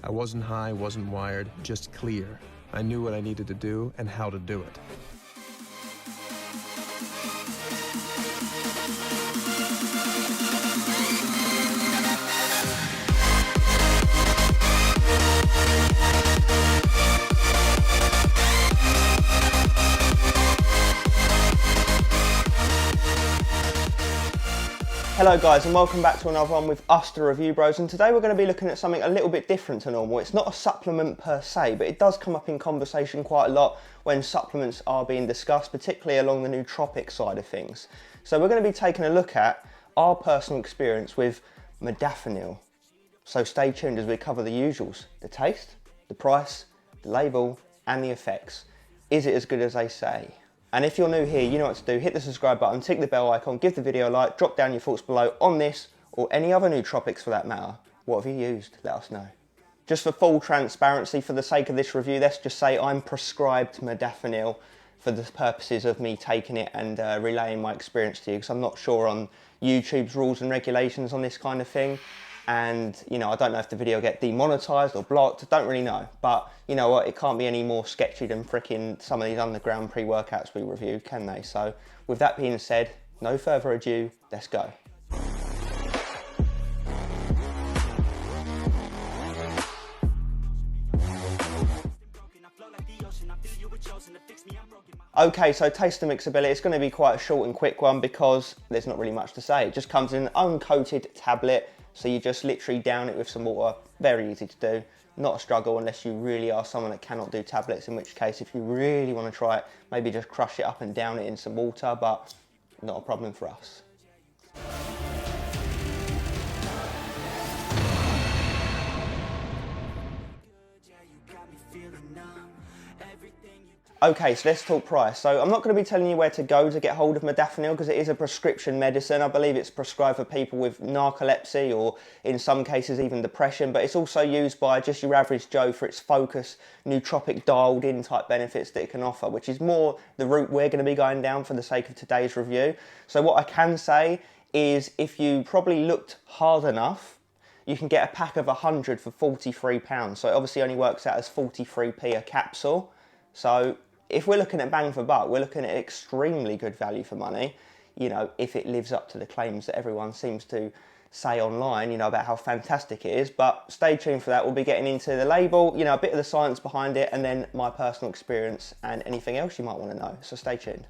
I wasn't high, wasn't wired, just clear. I knew what I needed to do and how to do it. Hello guys, and welcome back to another one with us, the Review Bros, and today we're going to be looking at something a little bit different to normal. It's not a supplement per se, but it does come up in conversation quite a lot when supplements are being discussed, particularly along the nootropic side of things. So we're going to be taking a look at our personal experience with Modafinil. So stay tuned as we cover the usuals: the taste, the price, the label, and the effects. Is it as good as they say? And if you're new here, you know what to do. Hit the subscribe button, tick the bell icon, give the video a like, drop down your thoughts below on this or any other nootropics for that matter. What have you used? Let us know. Just for full transparency, for the sake of this review, let's just say I'm prescribed Modafinil for the purposes of me taking it and relaying my experience to you, because I'm not sure on YouTube's rules and regulations on this kind of thing. And, you know, I don't know if the video get demonetized or blocked, I don't really know. But, you know what, it can't be any more sketchy than fricking some of these underground pre-workouts we review, can they? So, with that being said, no further ado, let's go. Okay, so taste and mixability, it's going to be quite a short and quick one because there's not really much to say. It just comes in an uncoated tablet. So you just literally down it with some water, very easy to do, not a struggle unless you really are someone that cannot do tablets, in which case if you really want to try it, maybe just crush it up and down it in some water, but not a problem for us. Okay, so let's talk price. So I'm not going to be telling you where to go to get hold of Modafinil because it is a prescription medicine. I believe it's prescribed for people with narcolepsy or in some cases even depression, but it's also used by just your average Joe for its focus, nootropic dialed in type benefits that it can offer, which is more the route we're going to be going down for the sake of today's review. So what I can say is if you probably looked hard enough, you can get a pack of 100 for £43. So it obviously only works out as 43p a capsule. So if we're looking at bang for buck, we're looking at extremely good value for money, you know, if it lives up to the claims that everyone seems to say online, you know, about how fantastic it is. But stay tuned for that. We'll be getting into the label, you know, a bit of the science behind it, and then my personal experience and anything else you might want to know. So stay tuned.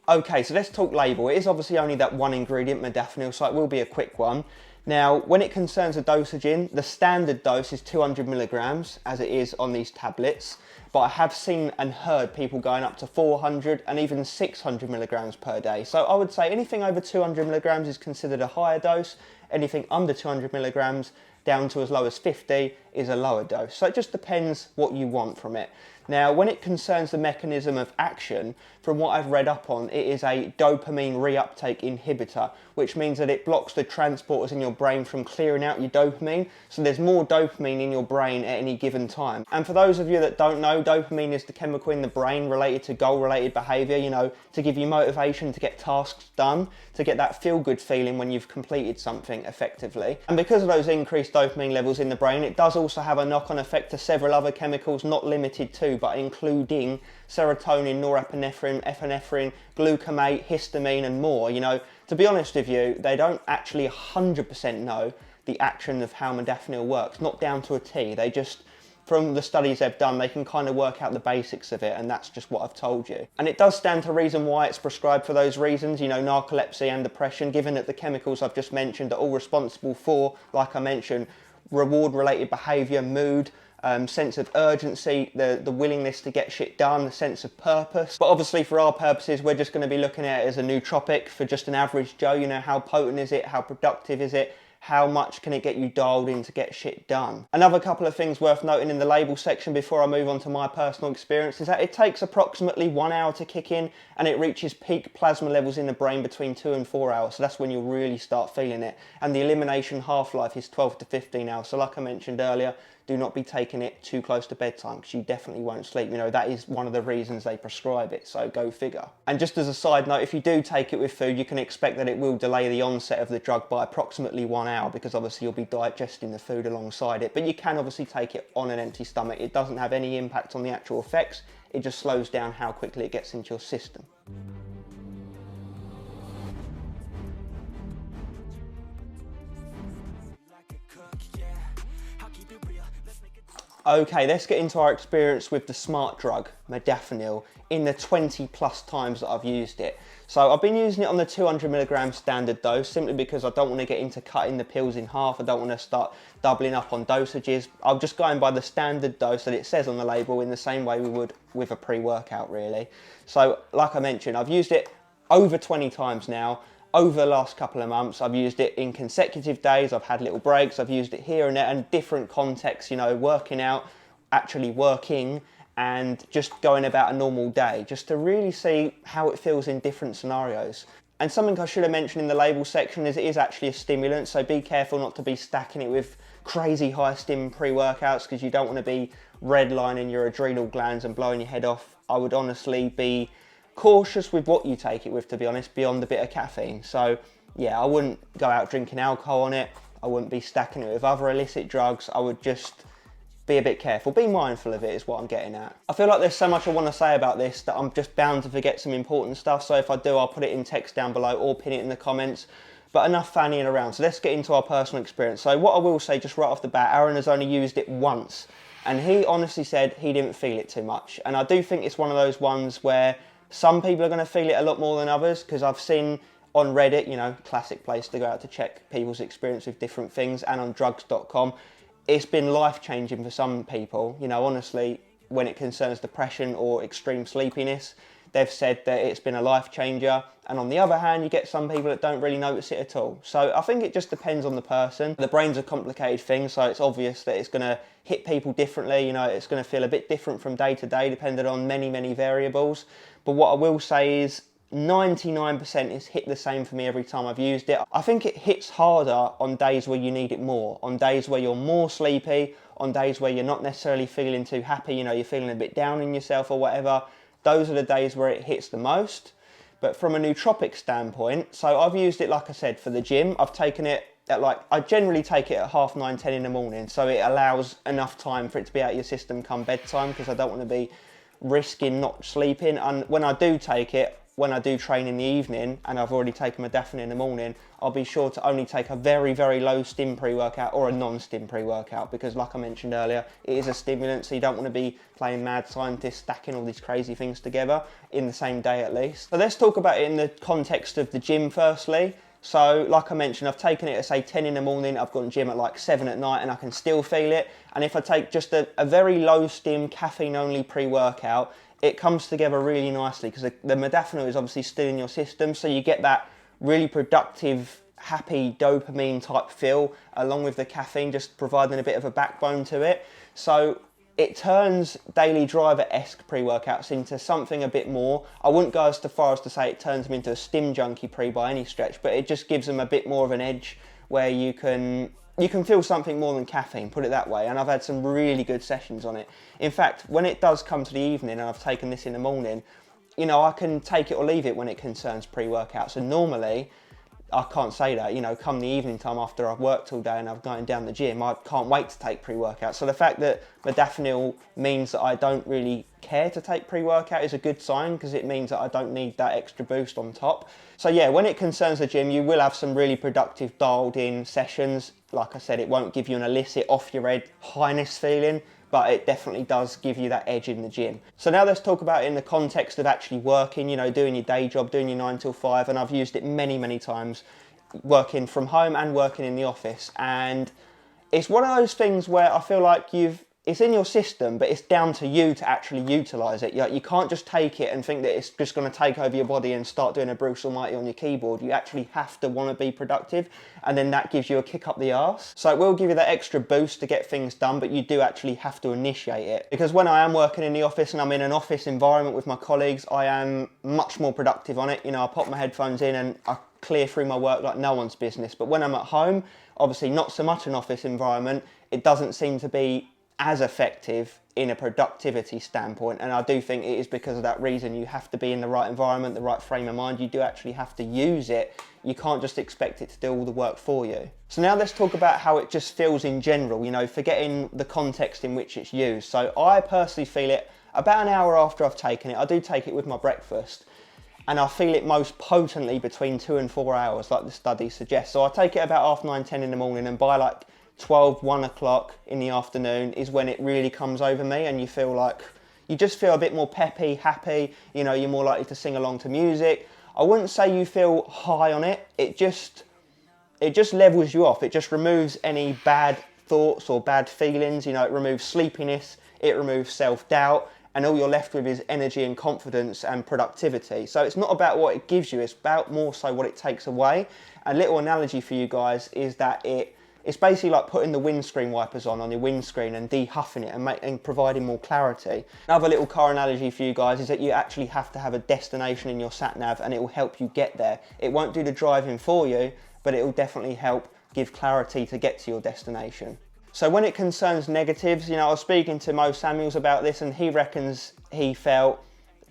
Okay, so let's talk label. It is obviously only that one ingredient, Modafinil, so it will be a quick one. Now, when it concerns the dosage the standard dose is 200 milligrams, as it is on these tablets. But I have seen and heard people going up to 400 and even 600 milligrams per day. So I would say anything over 200 milligrams is considered a higher dose. Anything under 200 milligrams down to as low as 50 is a lower dose. So it just depends what you want from it. Now, when it concerns the mechanism of action, from what I've read up on, it is a dopamine reuptake inhibitor, which means that it blocks the transporters in your brain from clearing out your dopamine. So there's more dopamine in your brain at any given time. And for those of you that don't know, dopamine is the chemical in the brain related to goal-related behavior, you know, to give you motivation to get tasks done, to get that feel-good feeling when you've completed something effectively. And because of those increased dopamine levels in the brain, it does also have a knock-on effect to several other chemicals, not limited to, but including serotonin, norepinephrine, epinephrine, glutamate, histamine, and more. You know, to be honest with you, they don't actually 100% know the action of how Modafinil works, not down to a T. They just, from the studies they've done, they can kind of work out the basics of it, and that's just what I've told you. And it does stand to reason why it's prescribed for those reasons, you know, narcolepsy and depression, given that the chemicals I've just mentioned are all responsible for, like I mentioned, reward-related behavior, mood, sense of urgency, the willingness to get shit done, the sense of purpose. But obviously for our purposes, we're just going to be looking at it as a nootropic for just an average Joe. You know, how potent is it? How productive is it? How much can it get you dialed in to get shit done? Another couple of things worth noting in the label section before I move on to my personal experience is that it takes approximately 1 hour to kick in, and it reaches peak plasma levels in the brain between 2 and 4 hours. So that's when you'll really start feeling it. And the elimination half-life is 12 to 15 hours. So like I mentioned earlier, do not be taking it too close to bedtime because you definitely won't sleep. You know, that is one of the reasons they prescribe it, so go figure. And just as a side note, if you do take it with food, you can expect that it will delay the onset of the drug by approximately 1 hour, because obviously you'll be digesting the food alongside it. But you can obviously take it on an empty stomach. It doesn't have any impact on the actual effects. It just slows down how quickly it gets into your system. Okay, let's get into our experience with the smart drug, Modafinil, in the 20 plus times that I've used it. So I've been using it on the 200 milligram standard dose simply because I don't want to get into cutting the pills in half. I don't want to start doubling up on dosages. I'm just going by the standard dose that it says on the label, in the same way we would with a pre-workout really. So like I mentioned, I've used it over 20 times now. Over the last couple of months, I've used it in consecutive days. I've had little breaks. I've used it here and there in different contexts, you know, working out, actually working, and just going about a normal day, just to really see how it feels in different scenarios. And something I should have mentioned in the label section is it is actually a stimulant, so be careful not to be stacking it with crazy high stim pre-workouts, because you don't want to be redlining your adrenal glands and blowing your head off. I would honestly be cautious with what you take it with, to be honest, beyond the bit of caffeine. So yeah, I wouldn't go out drinking alcohol on it. I wouldn't be stacking it with other illicit drugs. I would just be a bit careful, be mindful of it is what I'm getting at. I feel like there's so much I want to say about this that I'm just bound to forget some important stuff. So if I do, I'll put it in text down below or pin it in the comments. But enough fannying around. So let's get into our personal experience. So what I will say just right off the bat, Aaron has only used it once, and he honestly said he didn't feel it too much. And I do think it's one of those ones where some people are going to feel it a lot more than others, because I've seen on Reddit, you know, classic place to go out to check people's experience with different things, and on drugs.com, it's been life-changing for some people. You know, honestly, when it concerns depression or extreme sleepiness, they've said that it's been a life changer. And on the other hand, you get some people that don't really notice it at all. So I think it just depends on the person. The brain's a complicated thing, so it's obvious that it's going to hit people differently. You know, it's going to feel a bit different from day to day, depending on many, many variables. But what I will say is 99% is hit the same for me every time I've used it. I think it hits harder on days where you need it more, on days where you're more sleepy, on days where you're not necessarily feeling too happy, you know, you're feeling a bit down in yourself or whatever. Those are the days where it hits the most. But from a nootropic standpoint, so I've used it, like I said, for the gym. I've taken it at I generally take it at 9:30, 10 in the morning, so it allows enough time for it to be out of your system come bedtime, because I don't want to be risking not sleeping. And when I do take it, when I do train in the evening, and I've already taken Modafinil in the morning, I'll be sure to only take a very, very low stim pre-workout or a non-stim pre-workout, because like I mentioned earlier, it is a stimulant, so you don't want to be playing mad scientist, stacking all these crazy things together in the same day at least. So let's talk about it in the context of the gym firstly. So like I mentioned, I've taken it at say 10 in the morning, I've gone to gym at like 7 at night, and I can still feel it. And if I take just a very low stim caffeine only pre-workout, it comes together really nicely, because the Modafinil is obviously still in your system, so you get that really productive, happy dopamine type feel, along with the caffeine just providing a bit of a backbone to it. So it turns daily driver-esque pre-workouts into something a bit more. I wouldn't go as far as to say it turns them into a stim junkie pre by any stretch, but it just gives them a bit more of an edge where you can feel something more than caffeine, put it that way. And I've had some really good sessions on it. In fact, when it does come to the evening and I've taken this in the morning, you know, I can take it or leave it when it concerns pre-workouts. And normally, I can't say that, you know, come the evening time after I've worked all day and I've gone down the gym, I can't wait to take pre-workout. So the fact that Modafinil means that I don't really care to take pre-workout is a good sign, because it means that I don't need that extra boost on top. So yeah, when it concerns the gym, you will have some really productive dialed in sessions. Like I said, it won't give you an illicit off your head highness feeling, but it definitely does give you that edge in the gym. So now let's talk about it in the context of actually working, you know, doing your day job, doing your 9 till 5, and I've used it many, many times, working from home and working in the office. And it's one of those things where I feel like it's in your system, but it's down to you to actually utilise it. You can't just take it and think that it's just going to take over your body and start doing a Bruce Almighty on your keyboard. You actually have to want to be productive, and then that gives you a kick up the arse. So it will give you that extra boost to get things done, but you do actually have to initiate it. Because when I am working in the office and I'm in an office environment with my colleagues, I am much more productive on it. You know, I pop my headphones in and I clear through my work like no one's business. But when I'm at home, obviously not so much an office environment, it doesn't seem to be as effective in a productivity standpoint, and I do think it is because of that reason. You have to be in the right environment, the right frame of mind. You do actually have to use it. You can't just expect it to do all the work for you. So now let's talk about how it just feels in general, you know, forgetting the context in which it's used. So I personally feel it about an hour after I've taken it. I do take it with my breakfast, and I feel it most potently between 2 and 4 hours, like the study suggests. So I take it about 9, 10 in the morning, and by like 12, 1 o'clock in the afternoon is when it really comes over me, and you feel like, you just feel a bit more peppy, happy, you know, you're more likely to sing along to music. I wouldn't say you feel high on it, it just levels you off. It just removes any bad thoughts or bad feelings, you know, it removes sleepiness, it removes self-doubt, and all you're left with is energy and confidence and productivity. So it's not about what it gives you, it's about more so what it takes away. A little analogy for you guys is that it's basically like putting the windscreen wipers on your windscreen and de-huffing it and providing more clarity. Another little car analogy for you guys is that you actually have to have a destination in your sat-nav, and it will help you get there. It won't do the driving for you, but it will definitely help give clarity to get to your destination. So when it concerns negatives, you know, I was speaking to Mo Samuels about this, and he reckons he felt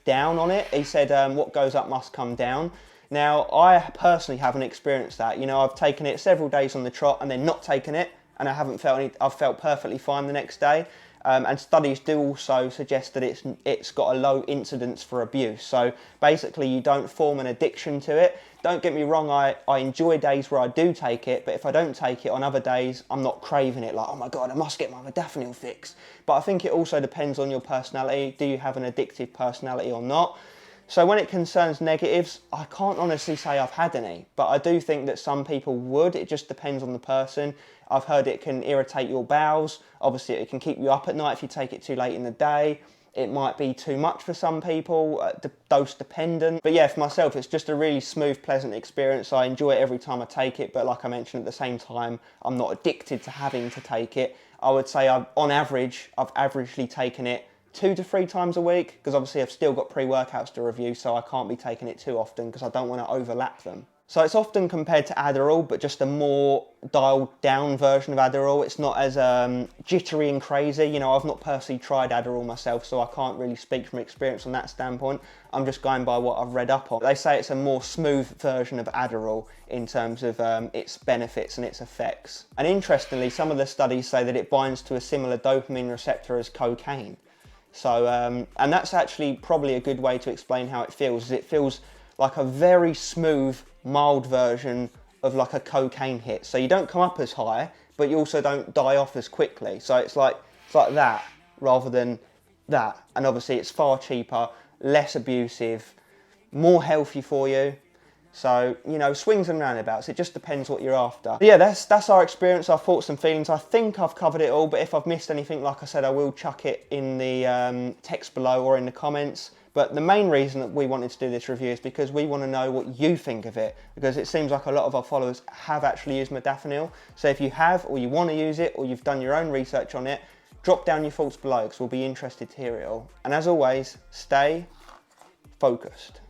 down on it. He said, what goes up must come down. Now, I personally haven't experienced that. You know, I've taken it several days on the trot and then not taken it, and I haven't felt any, I've felt perfectly fine the next day. And studies do also suggest that it's got a low incidence for abuse. So basically you don't form an addiction to it. Don't get me wrong, I enjoy days where I do take it, but if I don't take it on other days, I'm not craving it like, oh my God, I must get my modafinil fix. But I think it also depends on your personality. Do you have an addictive personality or not? So when it concerns negatives, I can't honestly say I've had any, but I do think that some people would. It just depends on the person. I've heard it can irritate your bowels. Obviously, it can keep you up at night if you take it too late in the day. It might be too much for some people, dose dependent. But yeah, for myself, it's just a really smooth, pleasant experience. I enjoy it every time I take it, but like I mentioned, at the same time, I'm not addicted to having to take it. I would say on average, I've averagely taken it 2 to 3 times a week, because obviously I've still got pre-workouts to review, so I can't be taking it too often because I don't want to overlap them. So it's often compared to Adderall, but just a more dialed down version of Adderall. It's not as jittery and crazy. You know, I've not personally tried Adderall myself, so I can't really speak from experience on that standpoint. I'm just going by what I've read up on. They say it's a more smooth version of Adderall in terms of its benefits and its effects. And interestingly, some of the studies say that it binds to a similar dopamine receptor as cocaine. So, and that's actually probably a good way to explain how it feels. Is it feels like a very smooth, mild version of like a cocaine hit. So you don't come up as high, but you also don't die off as quickly. So it's like that rather than that. And obviously it's far cheaper, less abusive, more healthy for you. So, you know, swings and roundabouts, it just depends what you're after. But yeah, that's our experience, our thoughts and feelings. I think I've covered it all, but if I've missed anything, like I said, I will chuck it in the text below or in the comments. But the main reason that we wanted to do this review is because we want to know what you think of it, because it seems like a lot of our followers have actually used modafinil. So if you have, or you want to use it, or you've done your own research on it, drop down your thoughts below, because we'll be interested to hear it all. And as always, stay focused.